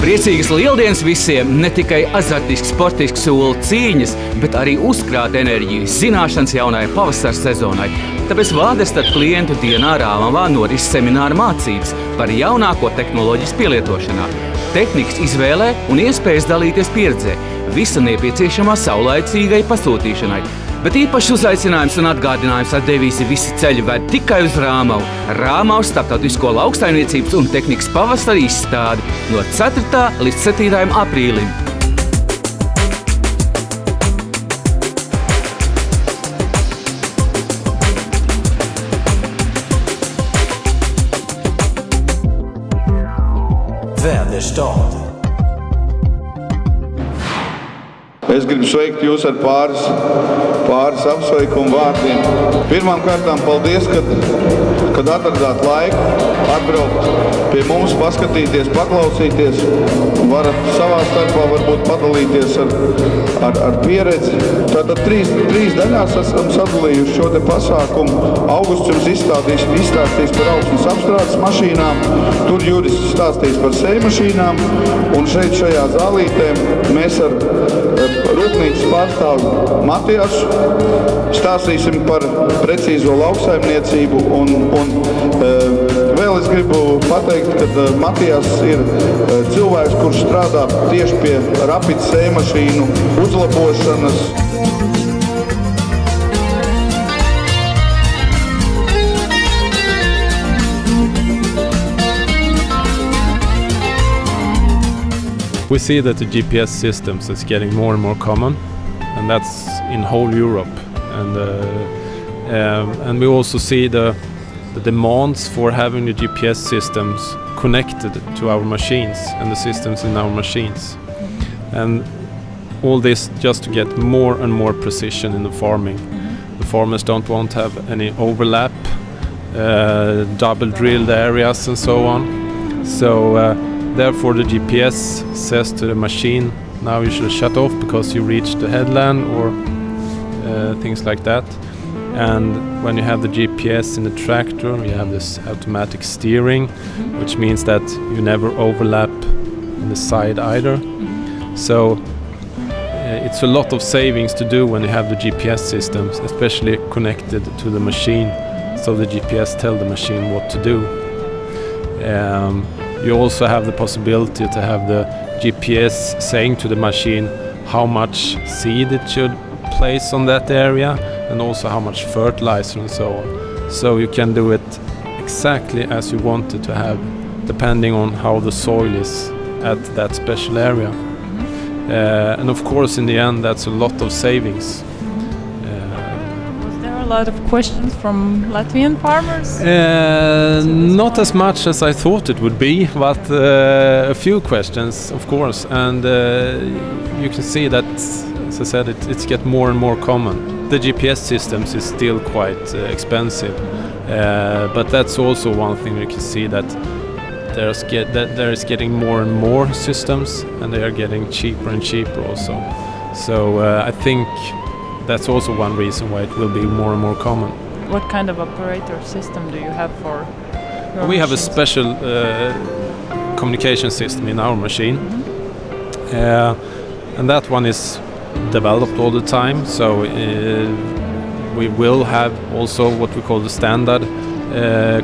Priecīgas Lieldienas visiem, ne tikai azartisks, sportisks soli cīņas, bet arī uzkrāt enerģiju, zināšanas jaunajai pavasara sezonai. Tāpēc Vāde starp klientu dienā Rāmavā noris semināra mācības par jaunāko tehnoloģijas pielietošanā, tehnikas izvēlē un iespējas dalīties pieredzē, visa nepieciešamā saulaicīgai pasūtīšanai. Bet īpašs uzaicinājums un atgādinājums ar devīzi visi ceļi ved tikai uz Rāmavu. Rāmavas starptautisko lauksaimniecības un tehnikas pavasara izstādi no 4. līdz 7. aprīlim. Es gribu sveikt jūs ar pāris apsveikumu vārdiem. Pirmām kārtām paldies, kad atradāt laiku atbraukt pie mums, paskatīties, paklausīties. Varat savā starpā varbūt padalīties ar pieredzi. Tātad trīs daļās esam sadalījuši šo te pasākumu. Augusts jums izstāstīs par augsnes apstrādes mašīnām, tur Juris stāstīs par sējmašīnām, un šeit šajā zālītē mēs ar rūpnīcas pārstāvu Matijasu stāstīsim par precīzo lauksaimniecību un vēl es gribu pateikt, ka Matijas ir cilvēks, kurš strādā tieši pie rapid sējmašīnu uzlabošanas. We see that the GPS systems is getting more and more common, and that's in whole Europe. And we also see the demands for having the GPS systems connected to our machines and the systems in our machines. And all this just to get more and more precision in the farming. The farmers don't want to have any overlap, double drilled areas and so on. So therefore the GPS says to the machine, now you should shut off because you reached the headland or things like that. And when you have the GPS in the tractor, you have this automatic steering, which means that you never overlap in the side either. So it's a lot of savings to do when you have the GPS systems, especially connected to the machine, so the GPS tells the machine what to do. You also have the possibility to have the GPS saying to the machine how much seed it should place on that area and also how much fertilizer and so on. So you can do it exactly as you want it to have, depending on how the soil is at that special area. And of course in the end that's a lot of savings. A lot of questions from Latvian farmers? Not as much as I thought it would be, but a few questions, of course. And you can see that, as I said, it's get more and more common. The GPS systems is still quite expensive, but that's also one thing you can see that there is getting more and more systems, and they are getting cheaper and cheaper also. So I think that's also one reason why it will be more and more common. What kind of operator system do you have for your We have a machines? special communication system in our machine. And that one is developed all the time. So we will have also what we call the standard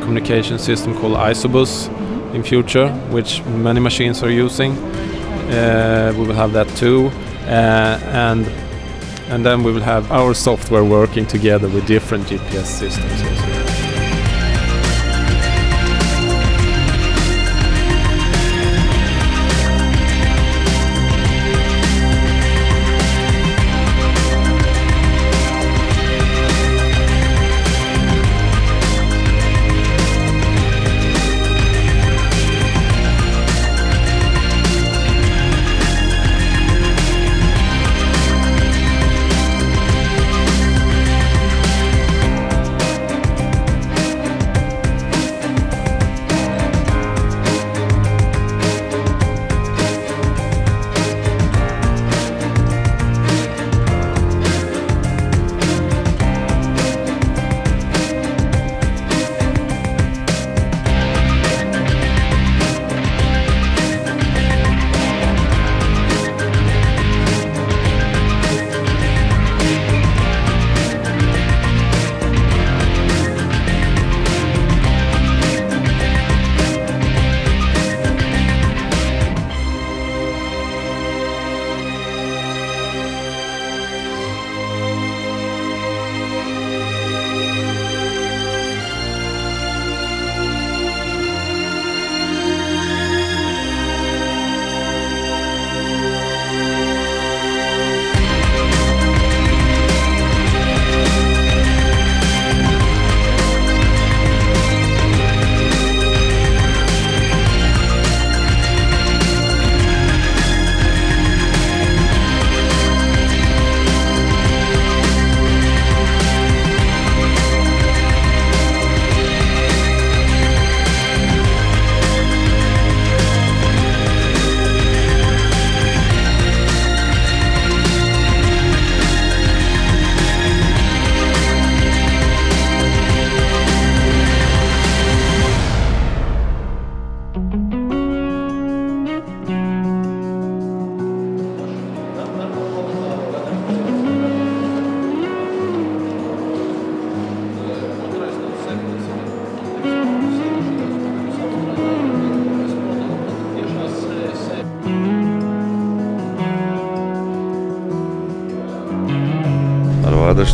communication system called Isobus in future, which many machines are using. We will have that too. And then we will have our software working together with different GPS systems also.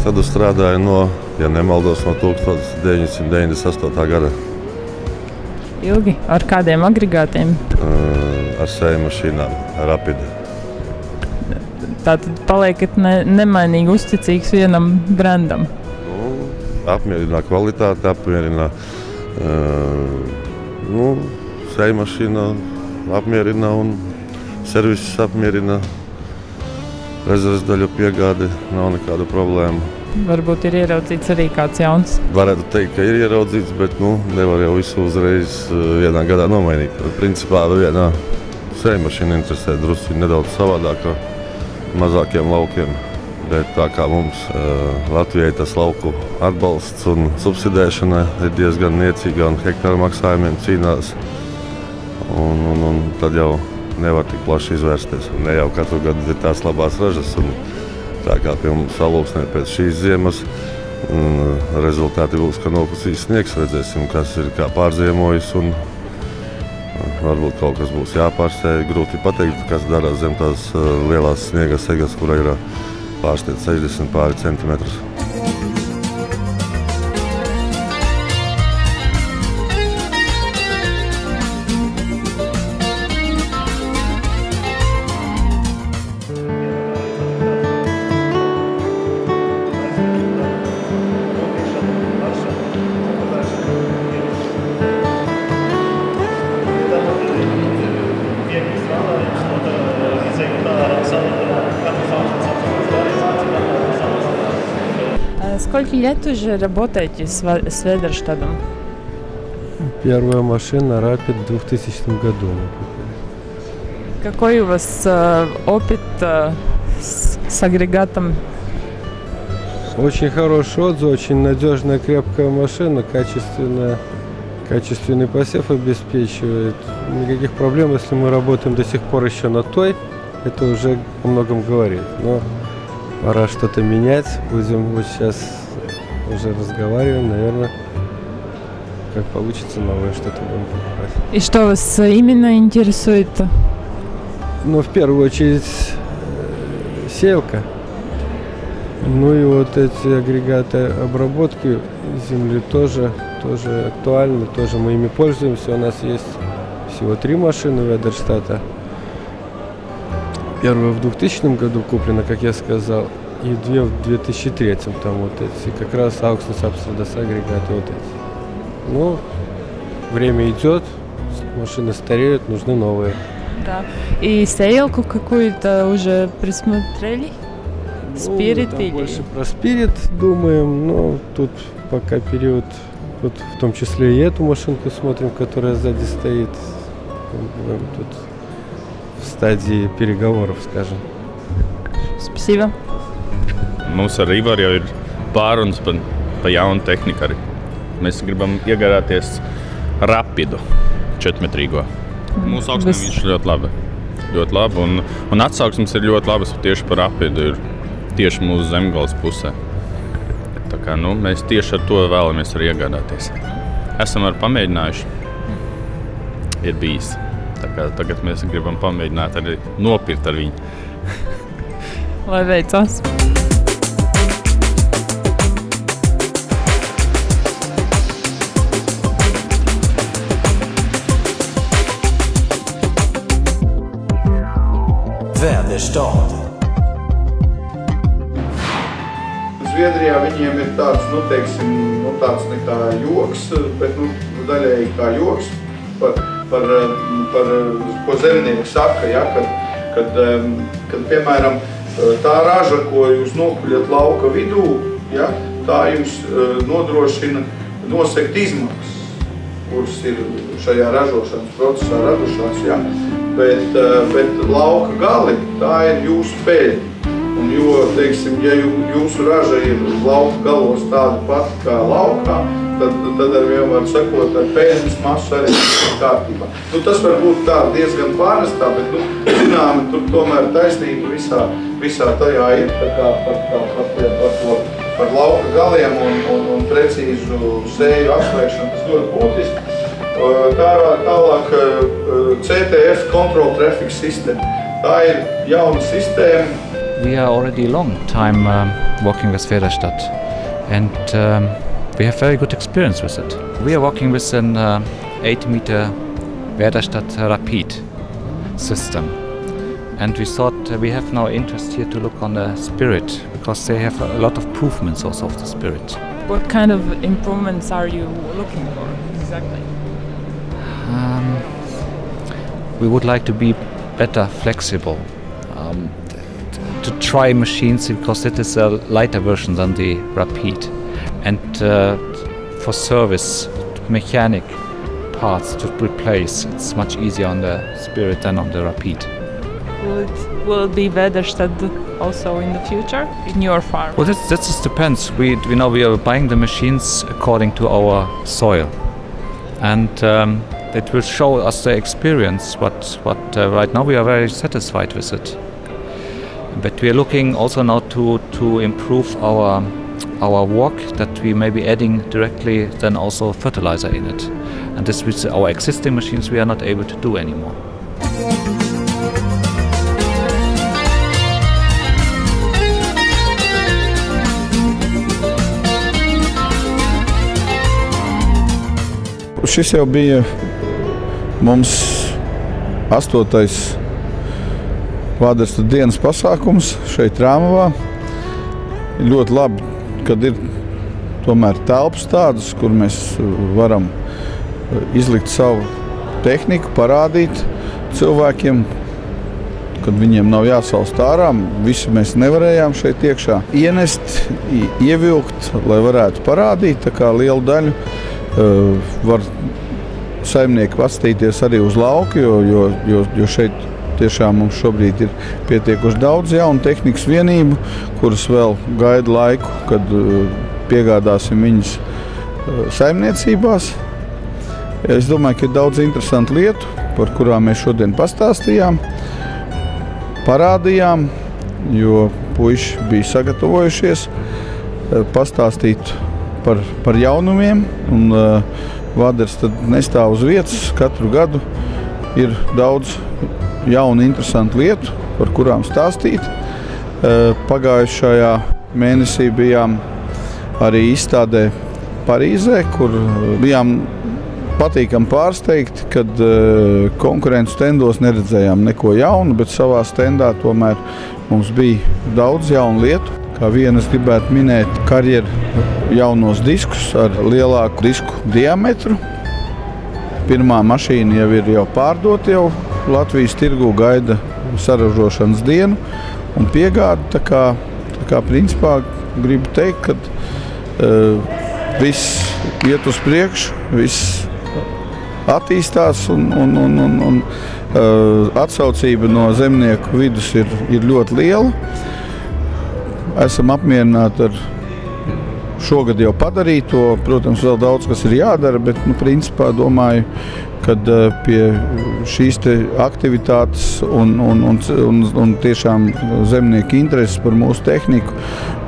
sadu strādāju ja nemaldos, no 1998. gada. Ilgi? Ar kādiem agregātiem? Ar sēju mašīnām, Rapid. Tātad paliekat nemainīgi uzticīgs vienam brandam? Apmierina kvalitāti, apmierina sēju mašīna, apmierina un serviss apmierina. Rezerves daļu piegādi, nav nekāda problēma. Varbūt ir ieraudzīts arī kāds jauns? Varētu teikt, ka ir ieraudzīts, bet nevar jau visu uzreiz vienā gadā nomainīt. Principā vienā sēju mašīna interesē drusku nedaudz savādāk mazākiem laukiem. Bet tā kā mums Latvijai tas lauku atbalsts un subsidēšana ir diezgan niecīga un hektāru maksājumiem cīnās. Un tad jau nevar tik plaši izvērsties. Ne jau katru gadu ir tās labās ražas. Un tā kā pie mums Alūksnē pēc šīs ziemas rezultāti būs, ka nokusīs sniegs. Redzēsim, kas ir kā pārziemojis. Un varbūt kaut kas būs jāpārstēj. Grūti pateikt, kas darās zem tās lielās sniega segas, kura ir pārstiet 60 pāri centimetrus. Сколько лет уже работаете с Ведерштадом? Первая машина Rapid в 2000 году. Какой у вас опыт с агрегатом? Очень хороший отзыв, очень надежная, крепкая машина, качественный посев обеспечивает. Никаких проблем, если мы работаем до сих пор еще на той, это уже о многом говорит. Но пора что-то менять. Будем вот сейчас уже разговариваем, наверное, как получится новое что-то будем покупать. И что вас именно интересует? Ну, в первую очередь, сеялка. Ну и вот эти агрегаты обработки земли тоже актуальны, тоже мы ими пользуемся. У нас есть всего 3 машины Ведерштата. Первая в 2000 году куплена, как я сказал, и 2 в 2003. Там вот эти, как раз Augsnes apstrādes агрегаты вот эти. Ну, время идет, машины стареют, нужны новые. Да. И сеялку какую-то уже присмотрели? Спирит или? Больше про Спирит думаем, но тут пока период, вот в том числе и эту машинку смотрим, которая сзади стоит. Тут в стадии переговоров, скажем. Спасибо. Mums ar Ivaru jau ir pārunas par jaunu tehniku arī. Mēs gribam iegādāties Rapidu 4-metrīgo. Mūsu augsnē viņš ļoti labi. Un atsauksmes ir ļoti labas tieši par Rapidu, ir tieši mūsu Zemgales pusē. Tā kā, mēs tieši ar to vēlamies arī iegādāties. Esam arī pamēģinājuši. Ir bijis. Tā kā tagad mēs gribam pamēģināt arī nopirkt ar viņu. Lai veicās! Ведерштад. Zviedrijā viņiem ir tāds, tāds ne kā joks, bet daļēji kā joks par ko zemnieki saka, ja, kad piemēram tā raža, ko jūs nokuļat lauka vidū, ja, tā jums nodrošina nosegt izmaksas, kuras ir šajā ražošanas procesā radušās, ja. Bet lauka gali, tā ir jūsu peļņa. Un jo, teiksim, ja jūsu raža ir lauka galos tāda pati kā laukā, tad ar vien var sakot ar peļņas masu arī kārtībā. Tas var būt tā diezgan pārnestā, bet, zināmi, tur tomēr taisnība visā tajā ir, tā kā par lauka galiem un precīzu sēju apslēgšanu, tas ļoti būtiski. Tālāk CTF Control Traffic System. Tā ir jauna sistēma, We are already a long time working with Väderstad, and we have very good experience with it. We are working with an 8-meter Väderstad Rapid system, and we thought we have now interest here to look on the Spirit, because they have a lot of improvements also of the Spirit. What kind of improvements are you looking for exactly? We would like to be better flexible, to try machines, because it is a lighter version than the Rapid, and for service, mechanic parts to replace, it's much easier on the Spirit than on the Rapid. Will it be Väderstad also in the future in your farm? Well, that just depends. We know we are buying the machines according to our soil, and it will show us the experience. But right now we are very satisfied with it. But we are looking also now to improve our work, that we may be adding directly then also fertilizer in it, and this with our existing machines we are not able to do anymore. Šis jau bija mums 8. Väderstad dienas pasākums šeit Rāmavā. Ļoti labi, kad ir tomēr telpas tādas, kur mēs varam izlikt savu tehniku, parādīt cilvēkiem, kad viņiem nav jāsalst ārā. Visi mēs nevarējām šeit iekšā ienest, ievilkt, lai varētu parādīt. Tā kā lielu daļu var saimnieki pastīties arī uz lauku, jo šeit tiešām mums šobrīd ir pietiekuši daudz jaunu tehnikas vienību, kuras vēl gaida laiku, kad piegādāsim viņas saimniecībās. Es domāju, ka ir daudz interesantu lietu, par kurām mēs šodien pastāstījām, parādījām, jo puiši bija sagatavojušies pastāstīt par jaunumiem, un Väderstad nestāv uz vietas. Katru gadu ir daudz jaunu, interesantu lietu, par kurām stāstīt. Pagājušajā mēnesī bijām arī izstādē Parīzē, kur bijām patīkami pārsteigti, kad konkurentu stendos neredzējām neko jaunu, bet savā stendā tomēr mums bija daudz jaunu lietu. Kā vienu es gribētu minēt karjeru jaunos diskus ar lielāku disku diametru. Pirmā mašīna jau ir pārdota, jau Latvijas tirgū gaida saražošanas dienu un piegāda. Tā kā principā gribu teikt, ka viss iet uz priekšu, viss attīstās un atsaucība no zemnieku vidus ir ļoti liela. Esam apmierināti ar šogad jau padarīto. Protams, vēl daudz kas ir jādara, bet principā domāju, ka pie šīs aktivitātes un tiešām zemnieku intereses par mūsu tehniku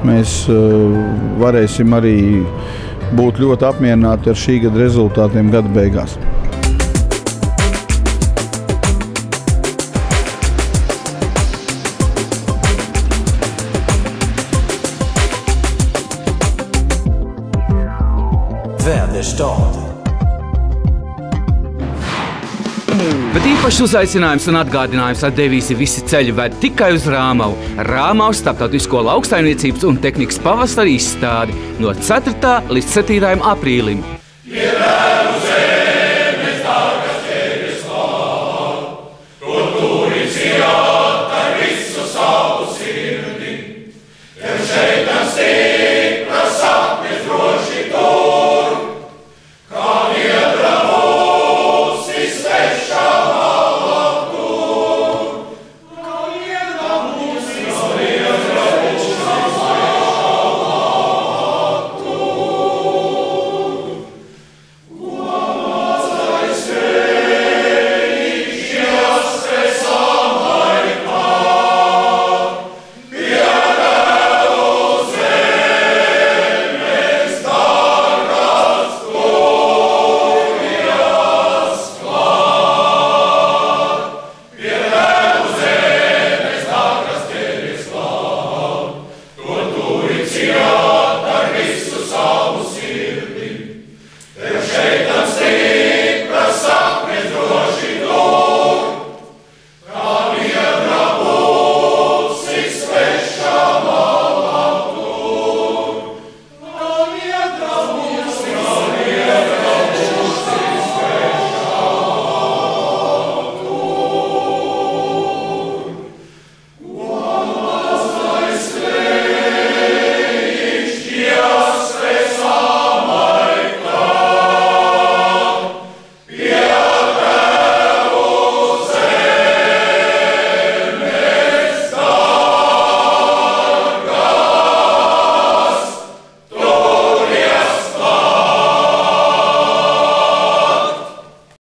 mēs varēsim arī būt ļoti apmierināti ar šī gada rezultātiem gada beigās. Bet īpašs uzaicinājums un atgādinājums ar devīzi visi ceļi ved tikai uz Rāmavu. Rāmavas starptautisko lauksaimniecības un tehnikas pavasara izstādi no 4. līdz 7. aprīlim.